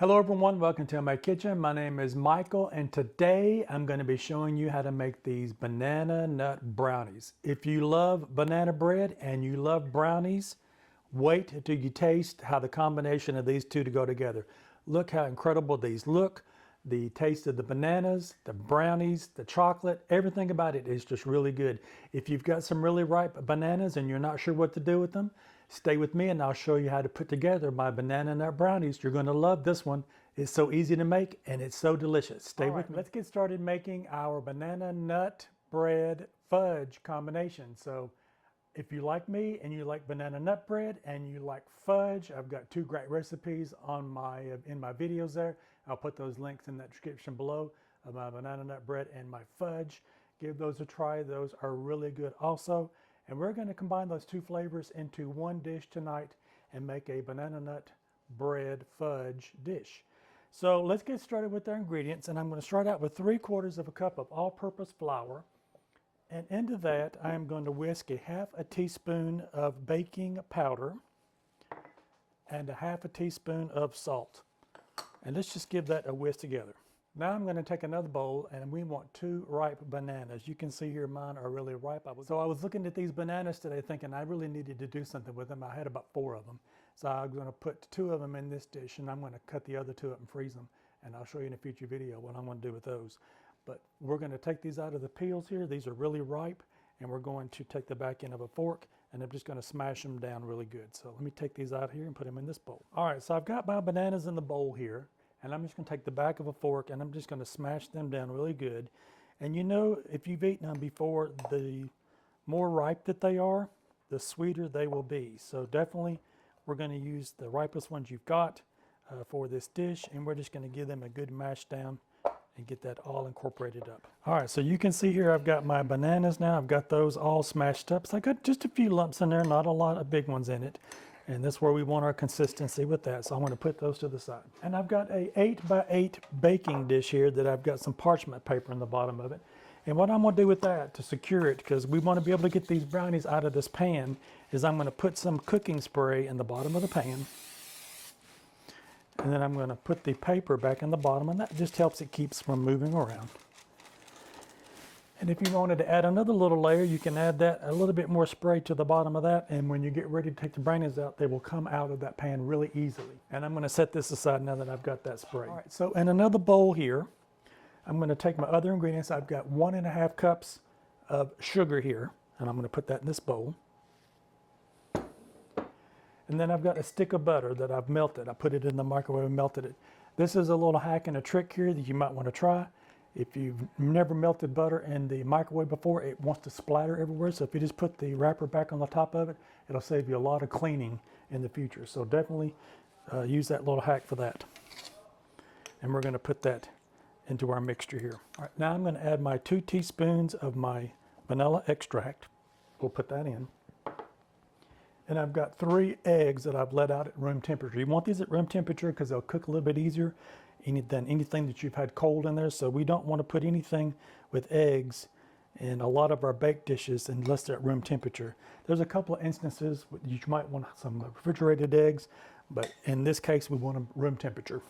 Hello everyone, welcome to my kitchen. My name is Michael and today I'm going to be showing you how to make these banana nut brownies. If you love banana bread and you love brownies, wait until you taste how the combination of these two to go together. Look how incredible these look. The taste of the bananas, the brownies, the chocolate, everything about it is just really good. If you've got some really ripe bananas and you're not sure what to do with them, stay with me and I'll show you how to put together my banana nut brownies. You're going to love this one. It's so easy to make and it's so delicious. Stay with me. Let's get started making our banana nut bread fudge combination. So if you like me and you like banana nut bread and you like fudge, I've got two great recipes on in my videos there. I'll put those links in that description below of my banana nut bread and my fudge. Give those a try. Those are really good also. And we're going to combine those two flavors into one dish tonight and make a banana nut bread fudge dish. So let's get started with our ingredients. And I'm going to start out with 3/4 of a cup of all-purpose flour. And into that, I'm going to whisk a half a teaspoon of baking powder and a half a teaspoon of salt. And let's just give that a whisk together. Now I'm going to take another bowl and we want 2 ripe bananas. You can see here mine are really ripe. So I was looking at these bananas today thinking I really needed to do something with them. I had about 4 of them. So I'm going to put 2 of them in this dish and I'm going to cut the other 2 up and freeze them. And I'll show you in a future video what I'm going to do with those. But we're going to take these out of the peels here. These are really ripe and we're going to take the back end of a fork and I'm just going to smash them down really good. So let me take these out here and put them in this bowl. All right, so I've got my bananas in the bowl here and I'm just going to take the back of a fork and I'm just going to smash them down really good. And you know, if you've eaten them before, the more ripe that they are, the sweeter they will be. So definitely we're going to use the ripest ones you've got for this dish and we're just going to give them a good mash down and get that all incorporated up. All right, so you can see here I've got my bananas now. I've got those all smashed up. So I got just a few lumps in there, not a lot of big ones in it. And that's where we want our consistency with that. So I'm going to put those to the side. And I've got a 8x8 baking dish here that I've got some parchment paper in the bottom of it. And what I'm going to do with that to secure it, because we want to be able to get these brownies out of this pan, is I'm going to put some cooking spray in the bottom of the pan. And then I'm going to put the paper back in the bottom, and that just helps it keeps from moving around. And if you wanted to add another little layer, you can add that a little bit more spray to the bottom of that, and when you get ready to take the brownies out, they will come out of that pan really easily. And I'm going to set this aside now that I've got that spray. All right, so in another bowl here, I'm going to take my other ingredients. I've got 1.5 cups of sugar here, and I'm going to put that in this bowl. And then I've got a stick of butter that I've melted. I put it in the microwave and melted it. This is a little hack and a trick here that you might want to try. If you've never melted butter in the microwave before, it wants to splatter everywhere. So if you just put the wrapper back on the top of it, it'll save you a lot of cleaning in the future. So definitely use that little hack for that. And we're going to put that into our mixture here. All right, now I'm going to add my 2 teaspoons of my vanilla extract. We'll put that in. And I've got 3 eggs that I've let out at room temperature. You want these at room temperature because they'll cook a little bit easier than anything that you've had cold in there. So we don't want to put anything with eggs in a lot of our baked dishes unless they're at room temperature. There's a couple of instances you might want some refrigerated eggs, but in this case we want them room temperature.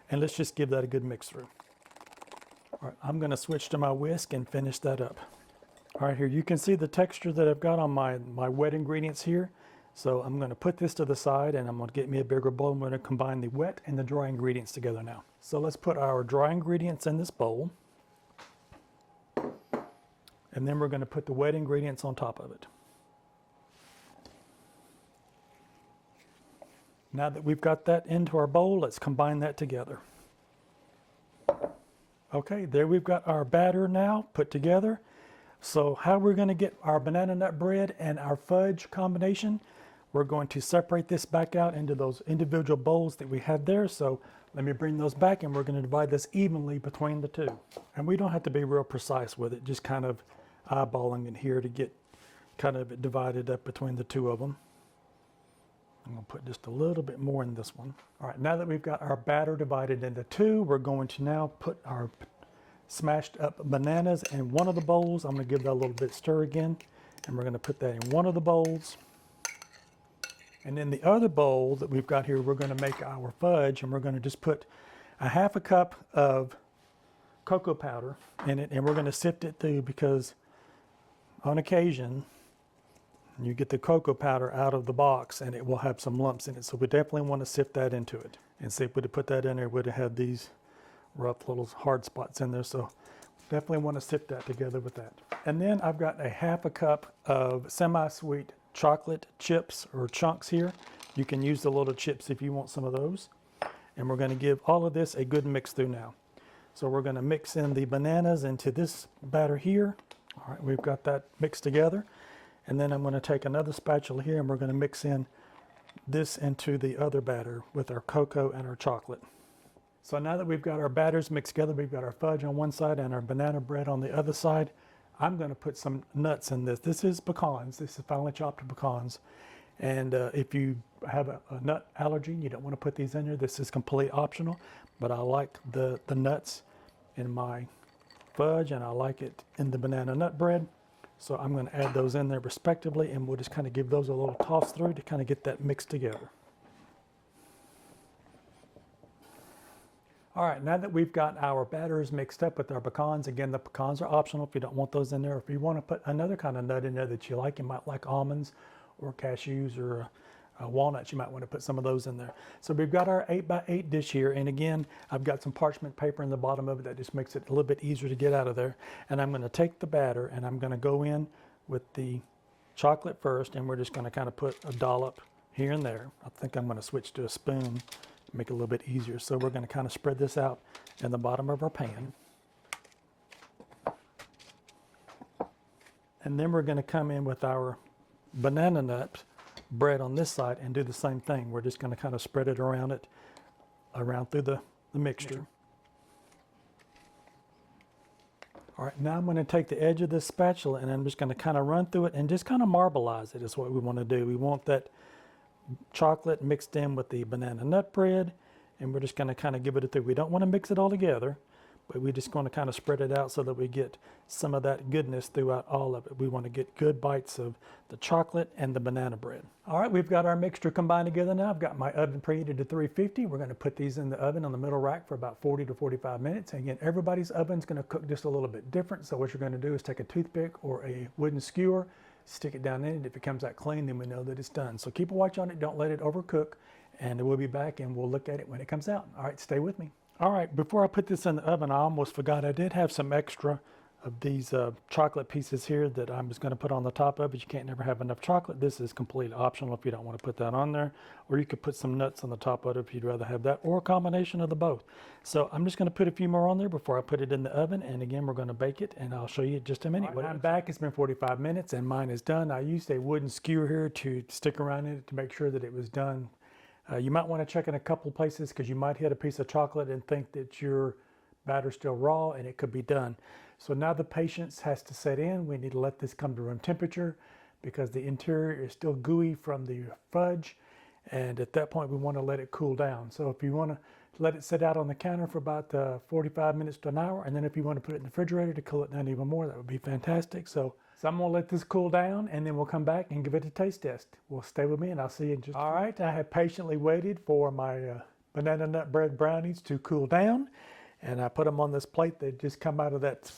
And let's just give that a good mix through. All right, I'm going to switch to my whisk and finish that up. All right, here you can see the texture that I've got on my wet ingredients here. So I'm going to put this to the side and I'm going to get me a bigger bowl. I'm going to combine the wet and the dry ingredients together now. So let's put our dry ingredients in this bowl. And then we're going to put the wet ingredients on top of it. Now that we've got that into our bowl, let's combine that together. Okay, there we've got our batter now put together. So how we're going to get our banana nut bread and our fudge combination, we're going to separate this back out into those individual bowls that we had there. So let me bring those back and we're going to divide this evenly between the 2. And we don't have to be real precise with it, just kind of eyeballing it here to get kind of divided up between the 2 of them. I'm going to put just a little bit more in this one. All right, now that we've got our batter divided into 2, we're going to now put our smashed up bananas in one of the bowls. I'm going to give that a little bit stir again, and we're going to put that in one of the bowls. And in the other bowl that we've got here, we're going to make our fudge, and we're going to just put a half a cup of cocoa powder in it, and we're going to sift it through because on occasion you get the cocoa powder out of the box and it will have some lumps in it. So we definitely want to sift that into it. And see, if we'd have put that in there, we'd have had these rough little hard spots in there. So definitely want to sift that together with that. And then I've got a half a cup of semi-sweet chocolate chips or chunks here. You can use the little chips if you want some of those. And we're going to give all of this a good mix through now. So we're going to mix in the bananas into this batter here. All right, we've got that mixed together. And then I'm going to take another spatula here and we're going to mix in this into the other batter with our cocoa and our chocolate. So now that we've got our batters mixed together, we've got our fudge on one side and our banana bread on the other side. I'm going to put some nuts in this. This is pecans. This is finely chopped pecans. And if you have a nut allergy, you don't want to put these in there. This is completely optional, but I like the nuts in my fudge and I like it in the banana nut bread. So I'm going to add those in there respectively, and we'll just kind of give those a little toss through to kind of get that mixed together. All right, now that we've got our batters mixed up with our pecans, again, the pecans are optional if you don't want those in there. If you want to put another kind of nut in there that you like, you might like almonds or cashews or walnuts, you might want to put some of those in there. So we've got our 8x8 dish here, and again, I've got some parchment paper in the bottom of it that just makes it a little bit easier to get out of there. And I'm going to take the batter and I'm going to go in with the chocolate first, and we're just going to kind of put a dollop here and there. I think I'm going to switch to a spoon to make it a little bit easier. So we're going to kind of spread this out in the bottom of our pan. And then we're going to come in with our banana nut bread on this side and do the same thing. We're just going to kind of spread it around through the mixture. All right, now I'm going to take the edge of this spatula and I'm just going to kind of run through it and just kind of marbleize it is what we want to do. We want that chocolate mixed in with the banana nut bread, and we're just going to kind of give it a through. We don't want to mix it all together, but we're just going to kind of spread it out so that we get some of that goodness throughout all of it. We want to get good bites of the chocolate and the banana bread. All right, we've got our mixture combined together now. I've got my oven preheated to 350. We're going to put these in the oven on the middle rack for about 40 to 45 minutes. And again, everybody's oven's going to cook just a little bit different. So what you're going to do is take a toothpick or a wooden skewer, stick it down in it. If it comes out clean, then we know that it's done. So keep a watch on it. Don't let it overcook. And we'll be back and we'll look at it when it comes out. All right, stay with me. All right, before I put this in the oven, I almost forgot I did have some extra of these chocolate pieces here that I'm just going to put on the top of it. You can't never have enough chocolate. This is completely optional if you don't want to put that on there. Or you could put some nuts on the top of it if you'd rather have that, or a combination of the both. So I'm just going to put a few more on there before I put it in the oven. And again, we're going to bake it, and I'll show you in just a minute. Right, I'm back. It's been 45 minutes, and mine is done. I used a wooden skewer here to stick around it to make sure that it was done. You might want to check in a couple places because you might hit a piece of chocolate and think that your batter's still raw, and it could be done. So now the patience has to set in. We need to let this come to room temperature because the interior is still gooey from the fudge, and at that point we want to let it cool down. So if you want to let it sit out on the counter for about 45 minutes to an hour, and then if you want to put it in the refrigerator to cool it down even more, that would be fantastic. So I'm going to let this cool down, and then we'll come back and give it a taste test. Well, stay with me, and I'll see you in just a few. All right, I have patiently waited for my banana nut bread brownies to cool down, and I put them on this plate. They just come out of that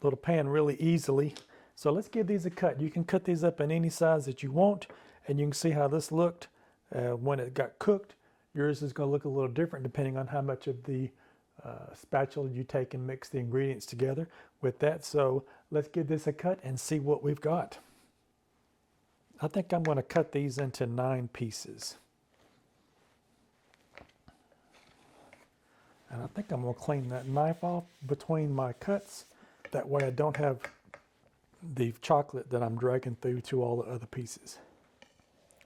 little pan really easily. So let's give these a cut. You can cut these up in any size that you want, and you can see how this looked when it got cooked. Yours is going to look a little different depending on how much of the spatula you take and mix the ingredients together with that. So let's give this a cut and see what we've got. I think I'm going to cut these into 9 pieces. And I think I'm going to clean that knife off between my cuts. That way I don't have the chocolate that I'm dragging through to all the other pieces.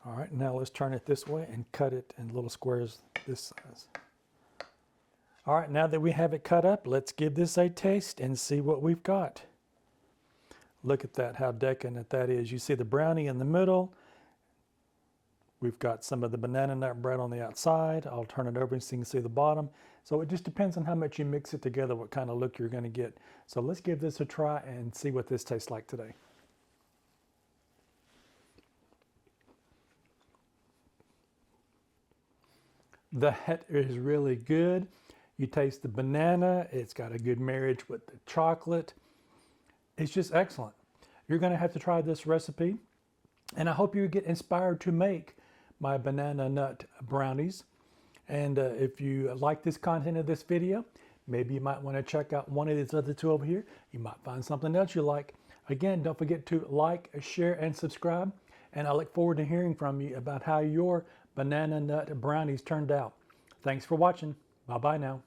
All right, now let's turn it this way and cut it in little squares this size. All right, now that we have it cut up, let's give this a taste and see what we've got. Look at that, how decadent that is. You see the brownie in the middle. We've got some of the banana nut bread on the outside. I'll turn it over so you can see the bottom. So it just depends on how much you mix it together, what kind of look you're going to get. So let's give this a try and see what this tastes like today. That is really good. You taste the banana, it's got a good marriage with the chocolate. It's just excellent. You're going to have to try this recipe, and I hope you get inspired to make my banana nut brownies. And if you like this content of this video, maybe you might want to check out one of these other two over here. You might find something else you like. Again, don't forget to like, share, and subscribe. And I look forward to hearing from you about how your banana nut brownies turned out. Thanks for watching. Bye-bye now.